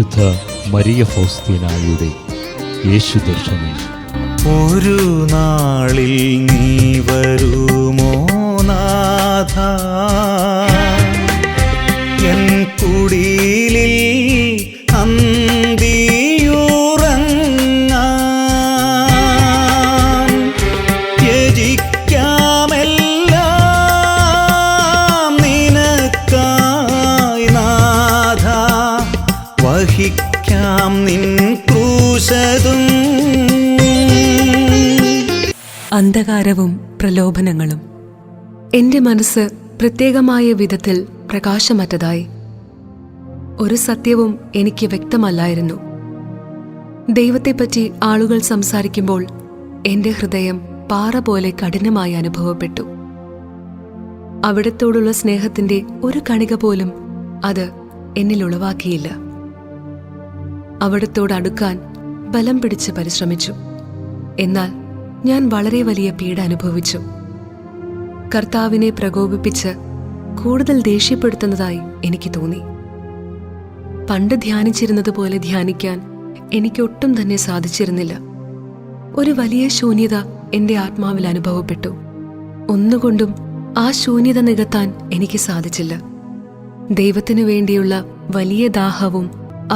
വിശുദ്ധ മരിയ ഫൗസ്തീനായുടെ യേശുദർശനം. ഒരു നാളിൽ നീ വരുമോ നാഥ, എൻ കുടിലിൽ അന്തിയുറങ്ങാൻ. ത്യജിക്കാമെല്ലാം നിനക്കായി നാഥ, വഹിക്കാം നിൻ ക്രൂശതും. അന്ധകാരവും പ്രലോഭനങ്ങളും. എൻ്റെ മനസ്സ് പ്രത്യേകമായ വിധത്തിൽ പ്രകാശമറ്റതായി. ഒരു സത്യവും എനിക്ക് വ്യക്തമല്ലായിരുന്നു. ദൈവത്തെപ്പറ്റി ആളുകൾ സംസാരിക്കുമ്പോൾ എൻ്റെ ഹൃദയം പാറ പോലെ കഠിനമായി അനുഭവപ്പെട്ടു. അവിടത്തോടുള്ള സ്നേഹത്തിൻ്റെ ഒരു കണിക പോലും അത് എന്നിൽ ഉളവാക്കിയില്ല. അവിടത്തോട് അടുക്കാൻ ബലം പിടിച്ച് പരിശ്രമിച്ചു. എന്നാൽ ഞാൻ വളരെ വലിയ പീഡ അനുഭവിച്ചു. കർത്താവിനെ പ്രകോപിപ്പിച്ച് കൂടുതൽ ദേഷ്യപ്പെടുത്തുന്നതായി എനിക്ക് തോന്നി. പണ്ട് ധ്യാനിച്ചിരുന്നതുപോലെ ധ്യാനിക്കാൻ എനിക്കൊട്ടും തന്നെ സാധിച്ചിരുന്നില്ല. ഒരു വലിയ ശൂന്യത എൻ്റെ ആത്മാവിൽ അനുഭവപ്പെട്ടു. ഒന്നുകൊണ്ടും ആ ശൂന്യത നികത്താൻ എനിക്ക് സാധിച്ചില്ല. ദൈവത്തിനു വേണ്ടിയുള്ള വലിയ ദാഹവും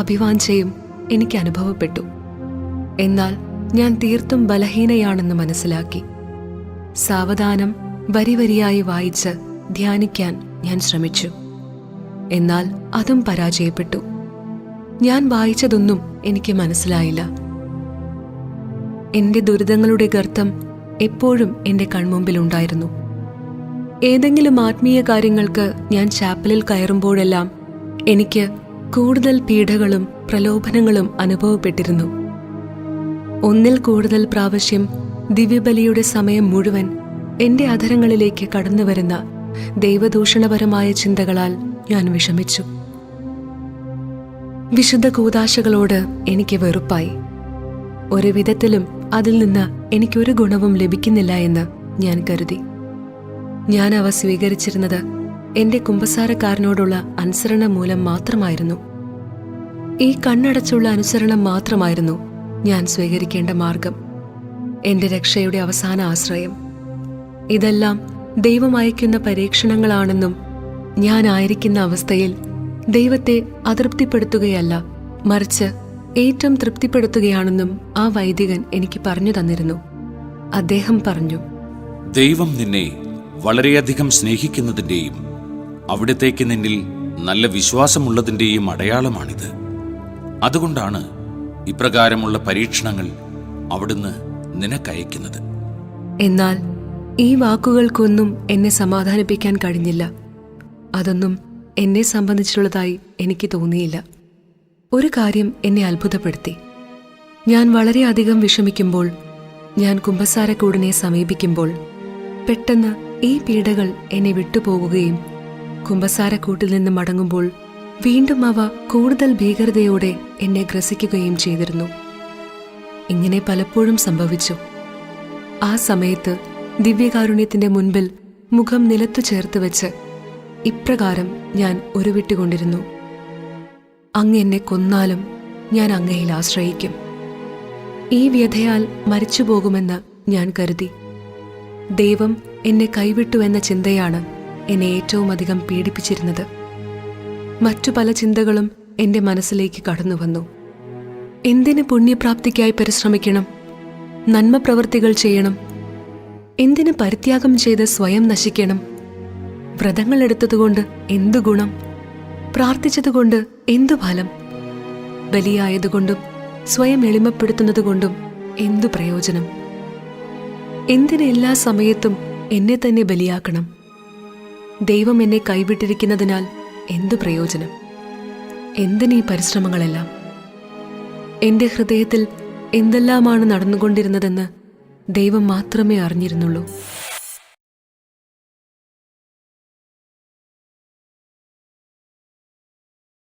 അഭിവാഞ്ചയും എനിക്ക് അനുഭവപ്പെട്ടു. എന്നാൽ ഞാൻ തീർത്തും ബലഹീനയാണെന്ന് മനസ്സിലാക്കി. സാവധാനം വരിവരിയായി വായിച്ച് ധ്യാനിക്കാൻ ഞാൻ ശ്രമിച്ചു. എന്നാൽ അതും പരാജയപ്പെട്ടു. ഞാൻ വായിച്ചതൊന്നും എനിക്ക് മനസ്സിലായില്ല. എന്റെ ദുരിതങ്ങളുടെ ഗർത്തം എപ്പോഴും എന്റെ കൺമുമ്പിലുണ്ടായിരുന്നു. ഏതെങ്കിലും ആത്മീയ കാര്യങ്ങൾക്ക് ഞാൻ ചാപ്പലിൽ കയറുമ്പോഴെല്ലാം എനിക്ക് കൂടുതൽ പീഡകളും പ്രലോഭനങ്ങളും അനുഭവപ്പെട്ടിരുന്നു. ഒന്നിൽ കൂടുതൽ പ്രാവശ്യം ദിവ്യബലിയുടെ സമയം മുഴുവൻ എന്റെ അധരങ്ങളിലേക്ക് കടന്നുവരുന്ന ദൈവദൂഷണപരമായ ചിന്തകളാൽ ഞാൻ വിഷമിച്ചു. വിശുദ്ധ കൂദാശകളോട് എനിക്ക് വെറുപ്പായി. ഒരു വിധത്തിലും അതിൽ നിന്ന് എനിക്കൊരു ഗുണവും ലഭിക്കുന്നില്ല എന്ന് ഞാൻ കരുതി. ഞാൻ അവ സ്വീകരിച്ചിരുന്നത് എന്റെ കുമ്പസാരക്കാരനോടുള്ള അനുസരണ മൂലം മാത്രമായിരുന്നു. ഈ കണ്ണടച്ചുള്ള അനുസരണം മാത്രമായിരുന്നു ഞാൻ സ്വീകരിക്കേണ്ട മാർഗം, എന്റെ രക്ഷയുടെ അവസാന ആശ്രയം. ഇതെല്ലാം ദൈവം അയക്കുന്ന പരീക്ഷണങ്ങളാണെന്നും ഞാൻ ആയിരിക്കുന്ന അവസ്ഥയിൽ ദൈവത്തെ അതൃപ്തിപ്പെടുത്തുകയല്ല, മറിച്ച് ഏറ്റവും തൃപ്തിപ്പെടുത്തുകയാണെന്നും ആ വൈദികൻ എനിക്ക് പറഞ്ഞു തന്നിരുന്നു. അദ്ദേഹം പറഞ്ഞു, ദൈവം നിന്നെ വളരെയധികം സ്നേഹിക്കുന്നതിൻ്റെയും അവിടത്തേക്ക് നിന്നിൽ നല്ല വിശ്വാസമുള്ളതിൻ്റെയും അടയാളമാണിത്. അതുകൊണ്ടാണ് ഇപ്രകാരമുള്ള പരീക്ഷണങ്ങൾ അവിടുന്ന് നിനക്കയക്കുന്നത്. എന്നാൽ ഈ വാക്കുകൾക്കൊന്നും എന്നെ സമാധാനിപ്പിക്കാൻ കഴിഞ്ഞില്ല. അതൊന്നും എന്നെ സംബന്ധിച്ചുള്ളതായി എനിക്ക് തോന്നിയില്ല. ഒരു കാര്യം എന്നെ അത്ഭുതപ്പെടുത്തി. ഞാൻ വളരെയധികം വിഷമിക്കുമ്പോൾ, ഞാൻ കുമ്പസാരക്കൂടിനെ സമീപിക്കുമ്പോൾ പെട്ടെന്ന് ഈ പീഡകൾ എന്നെ വിട്ടുപോകുകയും കുമ്പസാരക്കൂട്ടിൽ നിന്ന് മടങ്ങുമ്പോൾ വീണ്ടും അവ കൂടുതൽ ഭീകരതയോടെ എന്നെ ഗ്രസിക്കുകയും ചെയ്തിരുന്നു. ഇങ്ങനെ പലപ്പോഴും സംഭവിച്ചു. ആ സമയത്ത് ദിവ്യകാരുണ്യത്തിന്റെ മുൻപിൽ മുഖം നിലത്തു ചേർത്ത് വെച്ച് ഇപ്രകാരം ഞാൻ ഉരുവിട്ടുകൊണ്ടിരുന്നു: അങ്ങ് എന്നെ കൊന്നാലും ഞാൻ അങ്ങയിൽ ആശ്രയിക്കും. ഈ വ്യഥയാൽ മരിച്ചുപോകുമെന്ന് ഞാൻ കരുതി. ദൈവം എന്നെ കൈവിട്ടുവെന്ന ചിന്തയാണ് എന്നെ ഏറ്റവും അധികം പീഡിപ്പിച്ചിരുന്നത്. മറ്റു പല ചിന്തകളും എന്റെ മനസ്സിലേക്ക് കടന്നു വന്നു. എന്തിന് പുണ്യപ്രാപ്തിക്കായി പരിശ്രമിക്കണം? നന്മ പ്രവൃത്തികൾ ചെയ്യണം? എന്തിന് പരിത്യാഗം ചെയ്ത് സ്വയം നശിക്കണം? വ്രതങ്ങൾ എടുത്തതുകൊണ്ട് എന്തു ഗുണം? പ്രാർത്ഥിച്ചതുകൊണ്ട് എന്തു ഫലം? ബലിയായതുകൊണ്ടും സ്വയം എളിമപ്പെടുത്തുന്നതുകൊണ്ടും എന്തു പ്രയോജനം? എന്തിന് എല്ലാ സമയത്തും എന്നെ തന്നെ ബലിയാക്കണം? ദൈവം എന്നെ കൈവിട്ടിരിക്കുന്നതിനാൽ എന്തു പ്രയോജനം? എന്തിനീ പരിശ്രമങ്ങളെല്ലാം? എന്റെ ഹൃദയത്തിൽ എന്തെല്ലാമാണ് നടന്നുകൊണ്ടിരുന്നതെന്ന് ദൈവം മാത്രമേ അറിഞ്ഞിരുന്നുള്ളൂ.